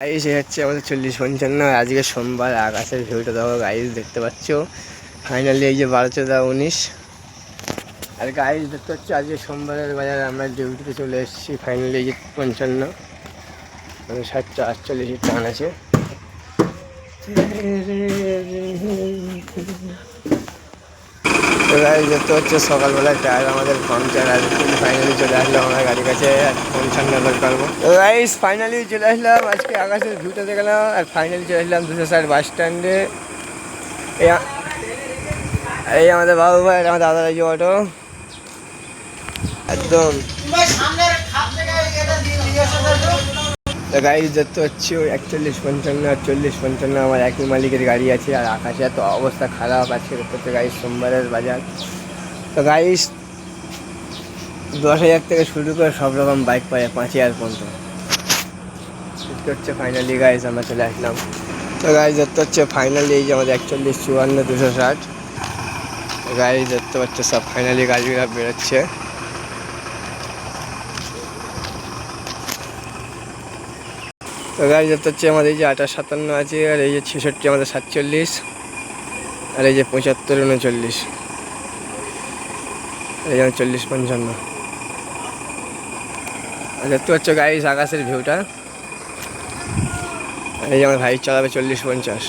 Guys এই হচ্ছে আমাদের 40-55 আজকে সোমবার। আকাশের ভিউটা দেখো গাইস, দেখতে পাচ্ছ। ফাইনালি এই যে 12-14-19 আর গাইস দেখতে পাচ্ছ আজকে সোমবারের বাজার আমরা ডিউটিতে চলে এসেছি। ফাইনালি এই যে 55 মানে 60-48 টান আছে। তো গাইস দেখতে পাচ্ছ সকালবেলায় টায়ার আমাদের পাংচার আর ফাইনালি চলে আসলাম আমার গাড়ির কাছে 55 লোড করবো। তো গাইস ফাইনালি চলে আসলাম, আজকে আকাশের ভিউটা দেখলাম আর ফাইনালি চলে আসলাম 260 বাস স্ট্যান্ডে। এই আমাদের বাবু ভাই, আমার দাদার এই যে অটো একদম। তো গাইস দেখতে হচ্ছে 41-55 আর 40-55 আমার একই মালিকের গাড়ি আছে। আর আকাশে এত অবস্থা খারাপ আজকে দেখতে হচ্ছে গাইস, সোমবারের বাজার। তো গাইস 10,000 থেকে শুরু করে সব রকম বাইক পাই 5,000 পর্যন্ত দেখতে হচ্ছে। ফাইনালি গাইস আমরা চলে আসলাম। তো গাইস দেখতে হচ্ছে ফাইনালি এই যে আমাদের 41-54-260 গাড়ি দেখতে পাচ্ছে সব ফাইনালি গাড়িগুলো বেরোচ্ছে। তো গাড়ি দেখতে হচ্ছে আমাদের এই যে 58-57 আছে, আর এই যে 66 আমাদের 47, আর এই যে 75-39, এই যে 40-55। আর দেখতে পাচ্ছ গাইস আকাশের ভিউটা। এই যে আমার ভাই চালাবে 40-50।